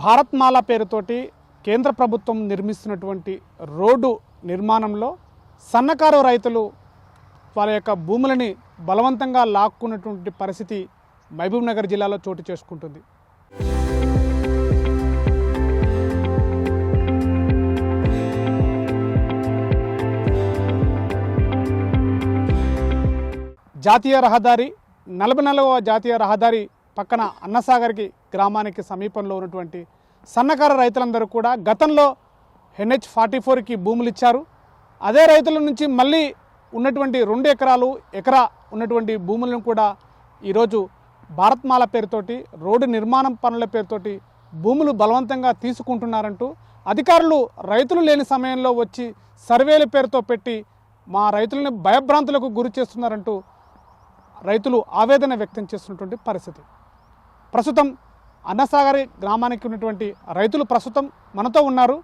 భారత్మాల పేరుతోటి కేంద్ర ప్రభుత్వం నిర్మిస్తున్నటువంటి రోడ్డు నిర్మాణంలో సన్నకారు రైతులు వాళ్ళ యొక్క భూములని బలవంతంగా లాక్కున్నటువంటి పరిస్థితి మహబూబ్ నగర్ జిల్లాలో చోటు చేసుకుంటుంది. జాతీయ రహదారి 44వ జాతీయ రహదారి పక్కన అన్నసాగర్కి గ్రామానికి సమీపంలో ఉన్నటువంటి సన్నకారు రైతులందరూ కూడా గతంలో NH-44కి భూములు ఇచ్చారు. అదే రైతుల నుంచి మళ్ళీ ఉన్నటువంటి 2 ఎకరాలు ఎకరా ఉన్నటువంటి భూములను కూడా ఈరోజు భారత్మాల పేరుతోటి రోడ్డు నిర్మాణం పనుల పేరుతోటి భూములు బలవంతంగా తీసుకుంటున్నారంటూ అధికారులు రైతులు లేని సమయంలో వచ్చి సర్వేల పేరుతో పెట్టి మా రైతులను భయభ్రాంతులకు గురి చేస్తున్నారంటూ రైతులు ఆవేదన వ్యక్తం చేస్తున్నటువంటి పరిస్థితి. ప్రస్తుతం అన్నసాగరి గ్రామానికి ఉన్నటువంటి రైతులు ప్రస్తుతం మనతో ఉన్నారు.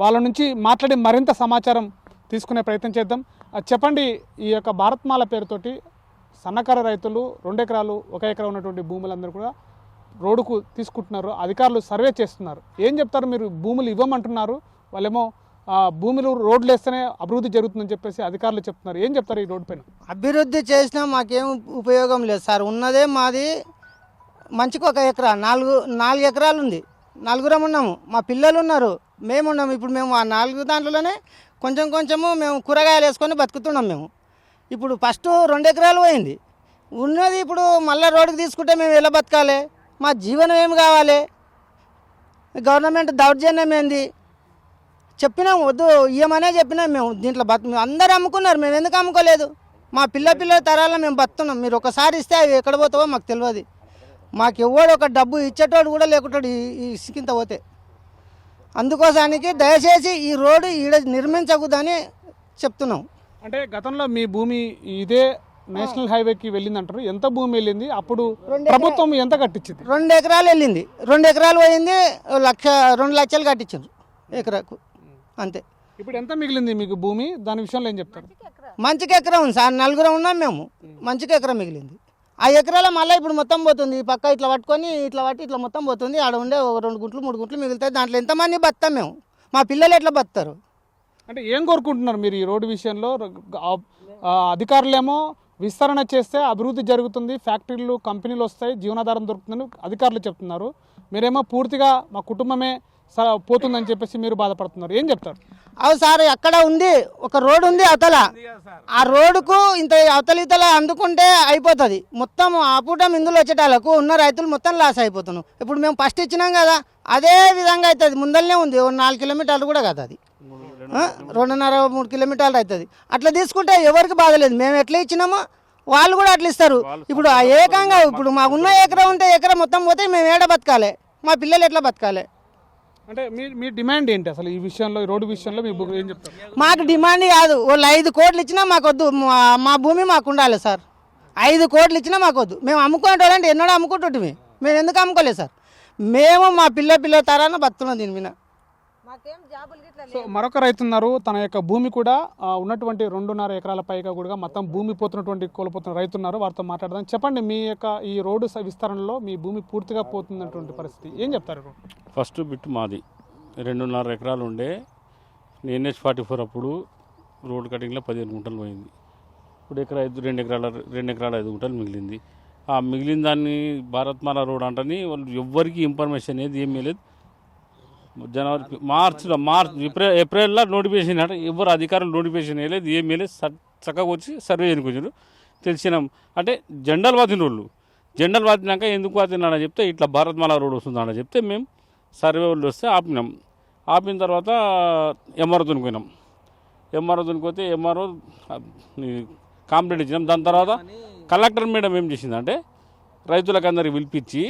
వాళ్ళ నుంచి మాట్లాడి మరింత సమాచారం తీసుకునే ప్రయత్నం చేద్దాం. చెప్పండి, ఈ యొక్క భారత్మాల పేరుతోటి సన్నకారు రైతులు 2 ఎకరాలు 1 ఎకరా ఉన్నటువంటి భూములందరూ కూడా రోడ్డుకు తీసుకుంటున్నారు. అధికారులు సర్వే చేస్తున్నారు. ఏం చెప్తారు? మీరు భూములు ఇవ్వమంటున్నారు, వాళ్ళేమో భూములు రోడ్లు వేస్తేనే అభివృద్ధి జరుగుతుందని చెప్పేసి అధికారులు చెప్తున్నారు. ఏం చెప్తారు ఈ రోడ్డు పైన? అభివృద్ధి చేసినా మాకేం ఉపయోగం లేదు సార్. ఉన్నదే మాది మంచికి 1 ఎకరా, 4 ఎకరాలు ఉంది. 4 ఉన్నాము, మా పిల్లలు ఉన్నారు, మేము ఉన్నాము. ఇప్పుడు మేము ఆ 4 దాంట్లోనే కొంచెము మేము కూరగాయలు వేసుకొని బతుకుతున్నాం. మేము ఇప్పుడు ఫస్ట్ 2 ఎకరాలు పోయింది ఉన్నది. ఇప్పుడు మళ్ళీ రోడ్డుకి తీసుకుంటే మేము ఎలా బతకాలి? మా జీవనం ఏమి కావాలి? గవర్నమెంట్ దౌర్జన్యం ఏంది? చెప్పినాం వద్దు ఇయ్యమనే చెప్పినాం. మేము దీంట్లో అందరూ అమ్ముకున్నారు, మేము ఎందుకు అమ్ముకోలేదు? మా పిల్ల తరాల్లో మేము బతున్నాం. మీరు ఒకసారి ఇస్తే అవి ఎక్కడ పోతావో మాకు తెలియదు. మాకు ఎవడు ఒక డబ్బు ఇచ్చేటోడు కూడా లేకుంటాడు ఈ ఇసుకింత పోతే. అందుకోసానికి దయచేసి ఈ రోడ్డు ఈడ నిర్మించకూడదని చెప్తున్నాం. అంటే గతంలో మీ భూమి ఇదే నేషనల్ హైవేకి వెళ్ళిందంటారు. ఎంత భూమి వెళ్ళింది? అప్పుడు ప్రభుత్వం ఎంత కట్టించింది? 2 ఎకరాలు వెళ్ళింది. 2 ఎకరాలు పోయింది. 2 లక్షలు కట్టించారు ఎకరాకు, అంతే. ఇప్పుడు ఎంత మిగిలింది మీకు భూమి? దాని విషయంలో ఏం చెప్తారు? మంచికి ఎకరా ఉంది సార్, 4 ఉన్నాం మేము. మంచికి ఎకరా మిగిలింది. ఆ ఎకరాల మళ్ళీ ఇప్పుడు మొత్తం పోతుంది. పక్క ఇట్లా పట్టుకొని ఇట్లా మొత్తం పోతుంది. ఆడ ఉండే 2 గుంట్లు 3 గుంట్లు మిగులుతాయి. దాంట్లో ఎంతమంది బతాం మేము? మా పిల్లలు ఎట్లా బతారు? అంటే ఏం కోరుకుంటున్నారు మీరు ఈ రోడ్డు విషయంలో? అధికారులేమో విస్తరణ చేస్తే అభివృద్ధి జరుగుతుంది, ఫ్యాక్టరీలు కంపెనీలు వస్తాయి, జీవనాధారం దొరుకుతుందని అధికారులు చెప్తున్నారు. మీరేమో పూర్తిగా మా కుటుంబమే పోతుందని చెప్పేసి మీరు బాధపడుతున్నారు. ఏం చెప్తారు? అవు సార్, అక్కడ ఉంది ఒక రోడ్డు ఉంది అవతల. ఆ రోడ్డుకు ఇంత అవతల అందుకుంటే అయిపోతుంది మొత్తం. ఆ పూట ఇందులో వచ్చేటాలకు ఉన్న రైతులు మొత్తం లాస్ అయిపోతున్నాం. ఇప్పుడు మేము ఫస్ట్ ఇచ్చినాం కదా, అదే విధంగా అవుతుంది. ముందరనే ఉంది, 4 కిలోమీటర్లు కూడా కాదు, అది 2.5-3 కిలోమీటర్లు అవుతుంది. అట్లా తీసుకుంటే ఎవరికి బాధలేదు. మేము ఎట్లా ఇచ్చినామో వాళ్ళు కూడా అట్లా ఇస్తారు. ఇప్పుడు ఏకంగా ఇప్పుడు మాకు ఉన్న ఎకరా ఉంటే ఎకరా మొత్తం పోతే మేము ఏడ బతకాలి? మా పిల్లలు ఎట్లా బతకాలి? అంటే మీ డిమాండ్ ఏంటి అసలు ఈ విషయంలో, ఈ రోడ్డు విషయంలో? మీ ఏం చెప్తారు? మాకు డిమాండ్ కాదు, వాళ్ళు 5 కోట్లు ఇచ్చినా మాకు వద్దు. మా భూమి మాకు ఉండాలి సార్. 5 కోట్లు ఇచ్చినా మాకు వద్దు. మేము అమ్ముకునేటోళ్ళంటే ఎన్నడూ అమ్ముకుంటుంటే మేము ఎందుకు అమ్ముకోలేదు సార్? మేము మా పిల్ల తరాన బతున్నాం దీని మీద. సో మరొక రైతు ఉన్నారు, తన యొక్క భూమి కూడా ఉన్నటువంటి 2.5 ఎకరాల పైగా కూడా మొత్తం భూమి పోతున్నటువంటి కోల్పోతున్న రైతు ఉన్నారు. వారితో మాట్లాడదాం. చెప్పండి, మీ యొక్క ఈ రోడ్డు విస్తరణలో మీ భూమి పూర్తిగా పోతున్నటువంటి పరిస్థితి ఏం చెప్తారు? ఫస్ట్ బిట్ మాది 2.5 ఎకరాలు ఉండే. NH-44 అప్పుడు రోడ్ కటింగ్లో 15 గుంటలు పోయింది. ఇప్పుడు 2 ఎకరాల 5 గుంటలు మిగిలింది. ఆ మిగిలిన దాన్ని భారత్మాల రోడ్ అంటని వాళ్ళు ఎవ్వరికి ఇన్ఫర్మేషన్ ఏది ఏమీ లేదు. ఏప్రిల్లో నోటిఫికేషన్ అంటే ఎవరు అధికారులు నోటిఫికేషన్ వేయలేదు, ఏమీ వేయలేదు. చక్కగా వచ్చి సర్వే చేయడానికి వచ్చారు. తెలిసినాం అంటే జెండాలు వాదిన వాళ్ళు. జెండాలు వాదినాక ఎందుకు వాదినాడని చెప్తే ఇట్లా భారత్మాల రోడ్ వస్తుందని చెప్తే మేము సర్వే వాళ్ళు వస్తే ఆపినాం. ఆపిన తర్వాత ఎంఆర్ఓతోని పోయినాం. ఎంఆర్ఓతోనికి పోతే ఎంఆర్ఓ కంప్లైంట్ ఇచ్చినాం. దాని తర్వాత కలెక్టర్ మేడం ఏం చేసిందంటే రైతులకు అందరికి పిలిపించి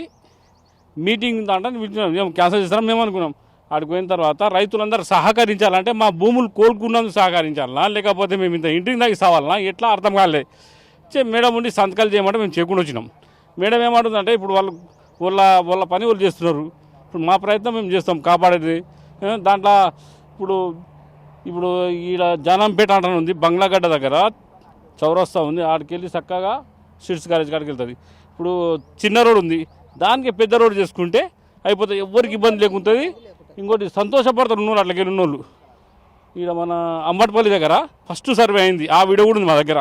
మీటింగ్ దాంట్లో మేము క్యాన్సిల్ చేస్తాం మేము అనుకున్నాం. ఆడికి పోయిన తర్వాత రైతులందరూ సహకరించాలంటే మా భూములు కోలుకున్నందుకు సహకరించాలనా, లేకపోతే మేము ఇంత ఇంటికి దాకా ఇస్తావాలనా, ఎట్లా అర్థం కాలేదు. మేడం ఉండి సంతకాలు చేయమంటే మేము చేయకుండా వచ్చినాం. మేడం ఏమంటుందంటే ఇప్పుడు వాళ్ళ పని వాళ్ళు చేస్తున్నారు, ఇప్పుడు మా ప్రయత్నం మేము చేస్తాం కాపాడేది. దాంట్లో ఇప్పుడు ఈడ జానంపేట అంటాను ఉంది, బంగ్లాగడ్డ దగ్గర చౌరస్తా ఉంది. ఆడికి వెళ్ళి చక్కగా స్వీట్స్ కాలేజ్ కాడికి వెళ్తుంది. ఇప్పుడు చిన్న రోడ్ ఉంది, దానికి పెద్ద రోడ్ చేసుకుంటే అయిపోతే ఎవరికి ఇబ్బంది లేకుంటుంది. ఇంకోటి సంతోషపడతారు ఉన్నోళ్ళు అట్లకి ఉన్నోళ్ళు. ఇక్కడ మన అంబట్పల్లి దగ్గర ఫస్ట్ సర్వే అయింది, ఆ వీడియో కూడా ఉంది మా దగ్గర.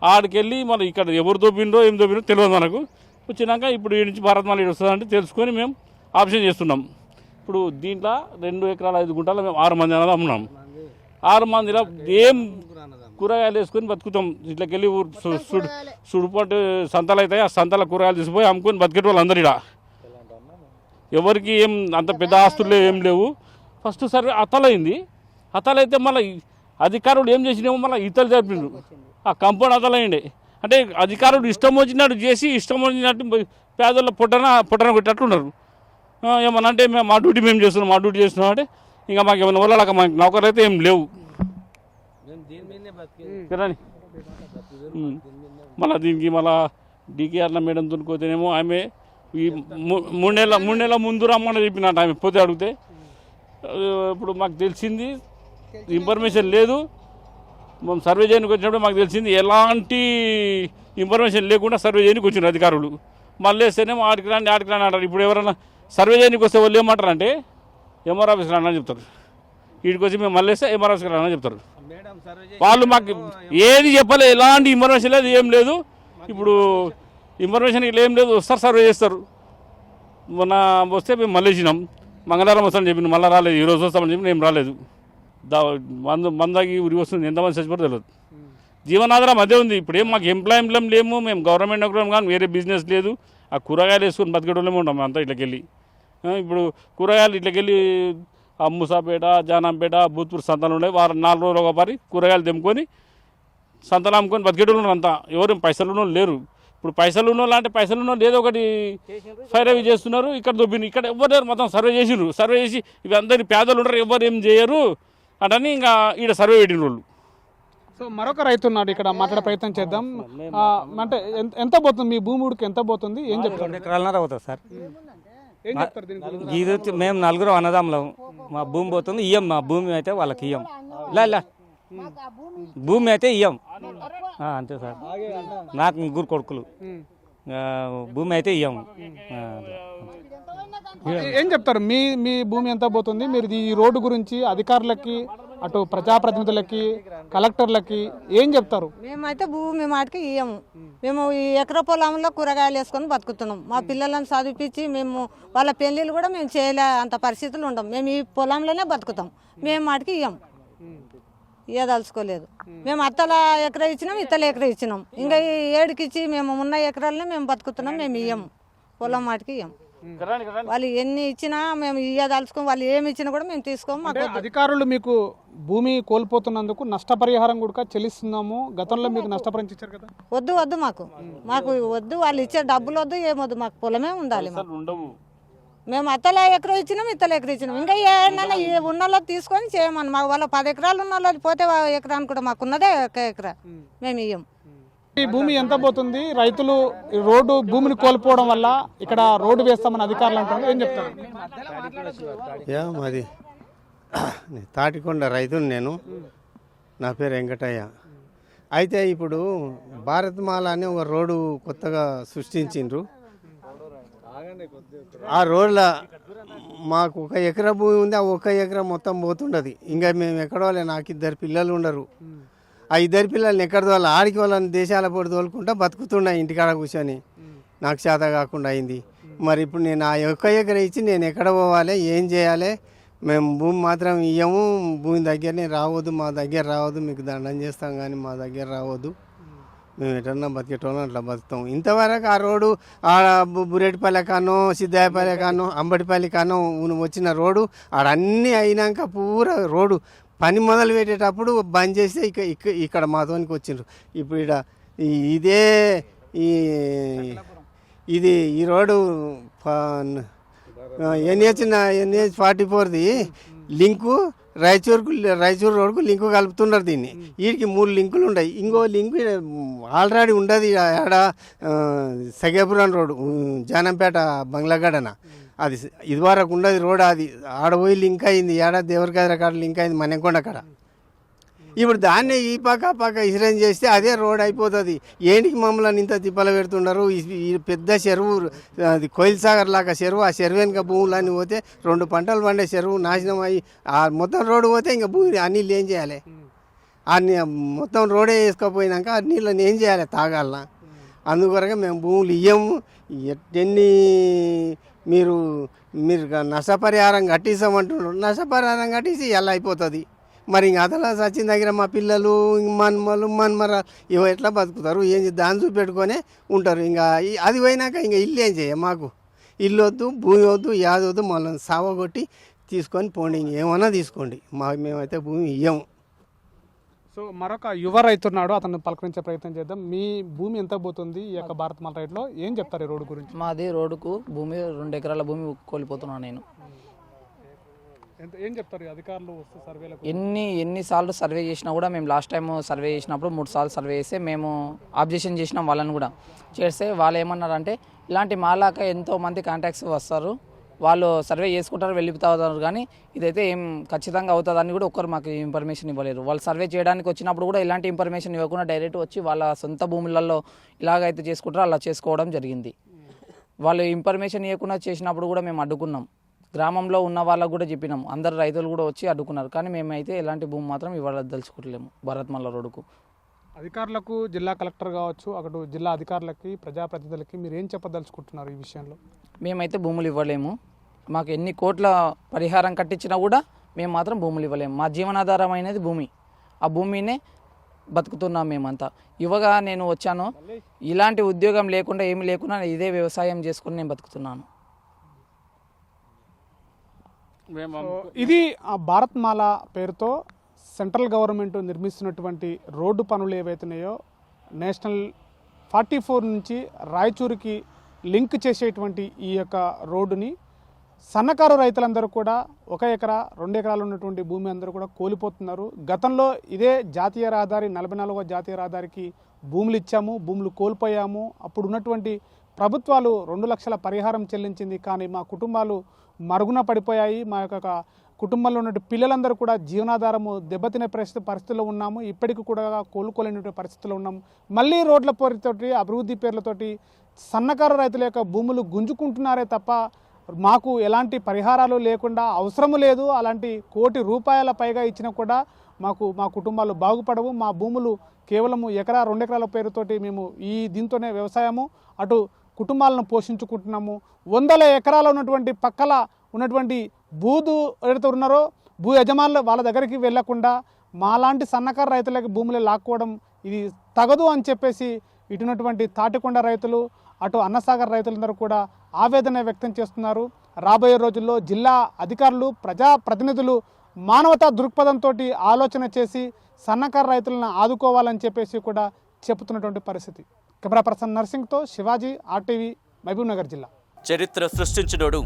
ఆడికి వెళ్ళి మన ఇక్కడ ఎవరు దొబ్బిండ్రో ఏం దొబ్బిండ్రో తెలియదు మనకు. వచ్చినాక ఇప్పుడు ఈ నుంచి భారతమాల వస్తుందంటే తెలుసుకొని మేము ఆప్షన్ చేస్తున్నాం. ఇప్పుడు దీంట్లో 2 ఎకరాల 5 గుంటలు మేము 6 మంది అన్నది అమ్మున్నాం. 6 మందిలో ఏం కూరగాయలు వేసుకొని బతుకుతాం. ఇట్లకి వెళ్ళి సుడిపట్టు సంతలు అవుతాయి, ఆ సంతల కూరగాయలు తీసుకుపోయి అమ్ముకొని బతికేట వాళ్ళు అందరు ఇక్కడ. ఎవరికి ఏం అంత పెద్ద ఆస్తులు ఏం లేవు. First survey అతలైంది. అతలైతే మళ్ళీ అధికారులు ఏం చేసినేమో మళ్ళీ ఇతలు జరిపిండ్రు. ఆ కంపౌండ్ అతలైండే అంటే అధికారులు ఇష్టం వచ్చినట్టు చేసి ఇష్టం వచ్చినట్టు పేదల పొట్టన కొట్టేటట్లున్నారు. ఏమన్నా అంటే మేము మా డ్యూటీ మేము చేస్తున్నాం, మా డ్యూటీ చేస్తున్నాం అంటే ఇంకా మాకు ఏమైనా వాళ్ళకి మాకు నౌకర్లు అయితే ఏం లేవు కదా. మళ్ళీ దీనికి మళ్ళీ డీకేఆర్ల మేడం తునుకోతేనేమో ఆమె ఈ 3 నెలల ముందు రమ్మని చెప్పినట్టు ఆమె పోతే అడిగితే. ఇప్పుడు మాకు తెలిసింది ఇన్ఫర్మేషన్ లేదు. మేము సర్వే చేయడానికి వచ్చినప్పుడు మాకు తెలిసింది ఎలాంటి ఇన్ఫర్మేషన్ లేకుండా సర్వే చేయడానికి వచ్చిన అధికారులు. మళ్ళీ వేస్తేనేమో ఆడికి రాండి అంటారు. ఇప్పుడు ఎవరైనా సర్వే చేయడానికి వస్తే వాళ్ళు ఏమంటారు అంటే ఎంఆర్ ఆఫీస్కి రాని చెప్తారు. వీడికి వచ్చి మేము మళ్ళీ వేస్తే ఎంఆర్ ఆఫీస్కి రాని చెప్తారు. వాళ్ళు మాకు ఏది చెప్పలేదు, ఎలాంటి ఇన్ఫర్మేషన్ లేదు, ఏం లేదు. ఇప్పుడు ఇన్ఫర్మేషన్ ఇట్లా ఏం లేదు, వస్తారు సర్వే చేస్తారు. మొన్న వస్తే మేము మళ్ళీ వేసినాం, మంగళవారం వస్తామని చెప్పిన మళ్ళీ రాలేదు. ఈరోజు వస్తామని చెప్పి నేను రాలేదు. మందాకి ఉరి వస్తుంది, ఎంతమంది చచ్చిపోతే తెలియదు. జీవనాధారం అదే ఉంది. ఇప్పుడు ఏం మాకు ఎంప్లాయ్మెంట్ లేము, మేము గవర్నమెంట్ నౌకరం కానీ వేరే బిజినెస్ లేదు. ఆ కూరగాయలు వేసుకొని బతికేటోళ్ళమే ఉంటాం అంతా ఇట్లకెళ్ళి. ఇప్పుడు కూరగాయలు ఇట్లకెళ్ళి మూసాపేట, జానంపేట, భూత్పూర్ సంతలు ఉండే 4 రోజులు ఒకసారి కూరగాయలు తెంపుకొని సంతలు అమ్ముకొని బతికేటోళ్ళు అంతా. ఎవరు పైసలు ఉన్నోళ్ళు లేరు. ఇప్పుడు పైసలు ఉన్నోళ్ళు అంటే పైసలు ఉన్నోళ్ళు ఏదో ఒకటి ఫైర్ అవి చేస్తున్నారు. ఇక్కడ దొబ్బిన ఇక్కడ ఎవరు లేరు, మొత్తం సర్వే చేసిర్రు. సర్వే చేసి ఇవి అందరి పేదలు ఉంటారు, ఎవరు ఏం చేయరు అటని ఇంకా ఈడ సర్వే పెట్టిన వాళ్ళు. సో మరొక రైతు ఉన్నాడు, ఇక్కడ మాట్లాడే ప్రయత్నం చేద్దాం. అంటే ఎంత పోతుంది మీ భూమి ఉడికి, ఎంత పోతుంది, ఏం చెప్తారు? 2 ఎకరాలన్నర అవుతుంది సార్. ఏం చెప్తారు దీని గురించి? ఇది వచ్చి మేము 4 అన్నదమ్ములం. మా భూమి పోతుంది, ఇయ్యం. మా భూమి అయితే వాళ్ళకి ఇయ్యం. ఇలా భూమి అయితే ఇయ్యం అంతే సార్. నాకు 3 కొడుకులు, భూమి అయితే ఇయ్యం. ఏం చెప్తారు? మీ భూమి ఎంత పోతుంది? మీరు ఈ రోడ్డు గురించి అధికారులకి, అటు ప్రజాప్రతినిధులకి, కలెక్టర్లకి ఏం చెప్తారు? మేమైతే భూమి మాటికి ఇయ్యము. మేము ఈ ఎకర పొలంలో కూరగాయలు వేసుకొని బతుకుతున్నాం. మా పిల్లలను చదివించి మేము వాళ్ళ పెళ్ళిళ్ళు కూడా మేము చేయలే అంత పరిస్థితులు ఉండం. మేము ఈ పొలంలోనే బతుకుతాం. మేము మాటికి ఇయ్యం, ఇయ్యదలుచుకోలేదు. మేము అత్తల ఎకర ఇచ్చినాం, ఇత్తల ఎకర ఇచ్చినాం. ఇంకా ఈ 7కి ఇచ్చి మేము ఉన్న ఎకరాలనే మేము బతుకుతున్నాం. మేము ఇయ్యము, పొలం మాటికి ఇయ్యం. వాళ్ళు ఎన్ని ఇచ్చినా మేము ఇయ్యదలుచుకోం. వాళ్ళు ఏమి ఇచ్చినా కూడా మేము తీసుకోము. మాకు అధికారులు మీకు భూమి కోల్పోతున్నందుకు నష్టపరిహారం కూడా చెల్లిస్తున్నాము. గతంలో మీకు నష్టపరిహారం ఇచ్చారు కదా? వద్దు మాకు వద్దు. వాళ్ళు ఇచ్చే డబ్బులు వద్దు, ఏమొద్దు. మాకు పొలమే ఉండాలి. మేము అత్తల ఎకరం ఇచ్చినాం, ఇత్తల ఎకరం ఇచ్చినాం. ఇంకా ఏమన్నా ఉన్నలో తీసుకొని చేయమని. మాకు వాళ్ళ 10 ఎకరాలు ఉన్న వాళ్ళు పోతే ఎకరాన్ని కూడా మాకు ఉన్నదే 1 ఎకరా. మేము ఇయ్యం. ఈ భూమి ఎంత పోతుంది? రైతులు రోడ్డు భూమిని కోల్పోవడం వల్ల ఇక్కడ రోడ్డు వేస్తామని అధికారులు అంటారు, ఏం చెప్తారు? మాది తాటికొండ రైతుని నేను. నా పేరు వెంకటయ్య. అయితే ఇప్పుడు భారత్మాల అనే ఒక రోడ్డు కొత్తగా సృష్టించిండ్రు. ఆ రోడ్ల మాకు 1 ఎకరా భూమి ఉంది. ఆ 1 ఎకరా మొత్తం పోతుండదు. ఇంకా మేము ఎక్కడో నాకు 2 పిల్లలు ఉండరు. ఆ 2 పిల్లల్ని ఎక్కడ తోవాలి, ఆడికి వాళ్ళని దేశాల పొడి తోలుకుంటా బతుకుతున్నా ఇంటికాడ కూర్చొని. నాకు చేత కాకుండా అయింది. మరి ఇప్పుడు నేను ఆ 1 ఎకరా ఇచ్చి నేను ఎక్కడ పోవాలి, ఏం చేయాలి? మేము భూమి మాత్రం ఇయ్యము. భూమి దగ్గరనే రావద్దు, మా దగ్గర రావద్దు. మీకు దండం చేస్తాం కానీ మా దగ్గర రావద్దు. మేము ఎటన్నా బతికేటోళ్ళం అట్లా బతుకుతాం. ఇంతవరకు ఆ రోడ్డు ఆడ బురెడ్డిపల్లి కానో, సిద్ధాయపల్లి కానో, అంబటిపల్లి కానో వచ్చిన రోడ్డు ఆడన్నీ అయినాక పూరా రోడ్డు పని మొదలు పెట్టేటప్పుడు బంద్ చేస్తే ఇక్కడ మాతోనికి వచ్చిండ్రు. ఇప్పుడు ఇక్కడ ఇదే ఈ రోడ్డు NH 44ది లింకు రాయచూరు రోడ్కు లింకు కలుపుతున్నారు. దీన్ని వీడికి 3 లింకులు ఉన్నాయి. ఇంకో లింకు ఆల్రెడీ ఉండదు ఆడ సగేపురం రోడ్డు, జానంపేట బంగ్లాగడన. అది ఇదివరకు ఉండదు రోడ్. అది ఆడపోయి లింక్ అయింది. ఏడా దేవరకాయ కాడ లింక్ అయింది, మన్నెకొండ కాడ. ఇప్పుడు దాన్నే ఈ పక్క ఇసిరేంజ్ చేస్తే అదే రోడ్ అయిపోతుంది. ఏంటికి మమ్మల్ని ఇంత తిప్పలు పెడుతున్నారు? ఈ పెద్ద చెరువు, అది కోయిల్ సాగర్ లాగా చెరువు, ఆ చెరువు వెనుక భూములన్నీ పోతే 2 పంటలు పండే చెరువు నాశనం అయ్యి ఆ మొత్తం రోడ్డు పోతే ఇంకా భూమి ఆ నీళ్ళు ఏం చేయాలి? మొత్తం రోడే వేసుకపోయినాక ఆ నీళ్ళని ఏం చేయాలి? తాగాల. అందుకొరగా మేము భూములు ఇయ్యము. ఎన్ని మీరు నష్టపరిహారం కట్టిస్తామంటున్నారు, నష్టపరిహారం కట్టేసి ఎలా అయిపోతుంది? మరి ఇంక అదలా సచిన దగ్గర మా పిల్లలు మన్మరాలు ఇవి ఎట్లా బతుకుతారు? ఏం దాన్ని చూపెట్టుకొనే ఉంటారు. ఇంకా అది పోయినాక ఇంకా ఇల్లు ఏం చేయ? మాకు ఇల్లు వద్దు, భూమి వద్దు, యాది వద్దు, మళ్ళీ సావగొట్టి తీసుకొని పోండి, ఏమన్నా తీసుకోండి, మేమైతే భూమి ఇయ్యము. సో మరొక యువ రైతున్నాడు, అతను పలకరించే ప్రయత్నం చేద్దాం. మీ భూమి ఎంత పోతుంది ఈ యొక్క భారతమాల రైట్లో? ఏం చెప్తారు ఈ రోడ్డు గురించి? మాది రోడ్డుకు భూమి 2 ఎకరాల భూమి కోల్పోతున్నాను నేను. ఏం చెప్తారు అధికారులు వస్తే సర్వేలకు? ఎన్నిసార్లు సర్వే చేసినా కూడా, మేము లాస్ట్ టైం సర్వే చేసినప్పుడు 3 సార్లు సర్వే చేస్తే మేము ఆబ్జెక్షన్ చేసినాం. వాళ్ళని కూడా చేస్తే వాళ్ళు ఏమన్నారంటే, ఇలాంటి మాలాక ఎంతోమంది కాంటాక్ట్స్ వస్తారు, వాళ్ళు సర్వే చేసుకుంటారు, వెళ్ళిపోతారు, కానీ ఇదైతే ఏం ఖచ్చితంగా అవుతుందని కూడా ఒక్కరు మాకు ఇన్ఫర్మేషన్ ఇవ్వలేరు. వాళ్ళు సర్వే చేయడానికి వచ్చినప్పుడు కూడా ఇలాంటి ఇన్ఫర్మేషన్ ఇవ్వకుండా డైరెక్ట్ వచ్చి వాళ్ళ సొంత భూములలో ఇలాగైతే చేసుకుంటారో అలా చేసుకోవడం జరిగింది. వాళ్ళు ఇన్ఫర్మేషన్ ఇవ్వకుండా చేసినప్పుడు కూడా మేము అడ్డుకున్నాం. గ్రామంలో ఉన్న వాళ్ళకు కూడా చెప్పినాం, అందరు రైతులు కూడా వచ్చి అడ్డుకున్నారు. కానీ మేమైతే ఎలాంటి భూమి మాత్రం ఇవ్వదలుచుకోవట్లేము భారతమాల రోడ్డుకు. అధికారులకు, జిల్లా కలెక్టర్ కావచ్చు, అక్కడ జిల్లా అధికారులకి, ప్రజాప్రతినిధులకి మీరు ఏం చెప్పదలుచుకుంటున్నారు ఈ విషయంలో? మేమైతే భూములు ఇవ్వలేము. మాకు ఎన్ని కోట్ల పరిహారం కట్టించినా కూడా మేము మాత్రం భూములు ఇవ్వలేము. మా జీవనాధారం అయినది భూమి. ఆ భూమినే బతుకుతున్నాం మేమంతా. యువగా నేను వచ్చాను, ఇలాంటి ఉద్యోగం లేకుండా ఏమి లేకుండా ఇదే వ్యవసాయం చేసుకుని నేను బతుకుతున్నాను. ఇది ఆ భారత్మాల పేరుతో సెంట్రల్ గవర్నమెంట్ నిర్మిస్తున్నటువంటి రోడ్డు పనులు ఏవైతున్నాయో నేషనల్ 44 నుంచి రాయచూరుకి లింక్ చేసేటువంటి ఈ యొక్క రోడ్డుని సన్నకారు రైతులందరూ కూడా 1 ఎకరా 2 ఎకరాలు ఉన్నటువంటి భూమి అందరూ కూడా కోల్పోతున్నారు. గతంలో ఇదే జాతీయ రహదారి 44వ జాతీయ రహదారికి భూములు ఇచ్చాము, భూములు కోల్పోయాము. అప్పుడు ఉన్నటువంటి ప్రభుత్వాలు 2 లక్షల పరిహారం చెల్లించింది. కానీ మా కుటుంబాలు మరుగున పడిపోయాయి. మా యొక్క కుటుంబంలో ఉన్న పిల్లలందరూ కూడా జీవనాధారము దెబ్బతినే పరిస్థితుల్లో ఉన్నాము. ఇప్పటికి కూడా కోలుకోలేనటువంటి పరిస్థితుల్లో ఉన్నాము. మళ్ళీ రోడ్ల పేరుతోటి, అభివృద్ధి పేర్లతోటి సన్నకారు రైతుల యొక్క భూములు గుంజుకుంటున్నారే తప్ప మాకు ఎలాంటి పరిహారాలు లేకుండా అవసరము లేదు. అలాంటి ₹1 కోటి పైగా ఇచ్చినా కూడా మా కుటుంబాలు బాగుపడవు. మా భూములు కేవలం 1 ఎకరా 2 ఎకరాల పేరుతోటి మేము దీంతోనే వ్యవసాయము, అటు కుటుంబాలను పోషించుకుంటున్నాము. 100 ఎకరాలు ఉన్నటువంటి పక్కల ఉన్నటువంటి ఎవరైతే ఉన్నారో భూ యజమానులు వాళ్ళ దగ్గరికి వెళ్లకుండా మాలాంటి సన్నకారు రైతులకి భూములు లాక్కోవడం ఇది తగదు అని చెప్పేసి ఇటున్నటువంటి తాటికొండ రైతులు, అటు అన్నసాగర్ రైతులందరూ కూడా ఆవేదన వ్యక్తం చేస్తున్నారు. రాబోయే రోజుల్లో జిల్లా అధికారులు, ప్రజాప్రతినిధులు మానవతా దృక్పథంతో ఆలోచన చేసి సన్నకారు రైతులను ఆదుకోవాలని చెప్పేసి కూడా చెబుతున్నటువంటి పరిస్థితి. కెమెరా పర్సన్ నర్సింగ్తో శివాజీ, RTV, మహబూబ్ నగర్ జిల్లా. చరిత్ర సృష్టించినోడు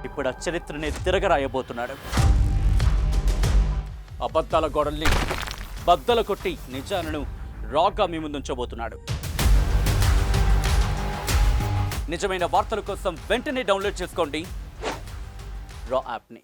ఇప్పుడు ఆ చరిత్రని తిరగరాయబోతున్నాడు. అబద్ధాల గోడల్ని బద్దలు కొట్టి నిజాలను రాగా మీ ముందుంచబోతున్నాడు. నిజమైన వార్తల కోసం వెంటనే డౌన్లోడ్ చేసుకోండి రా యాప్ని.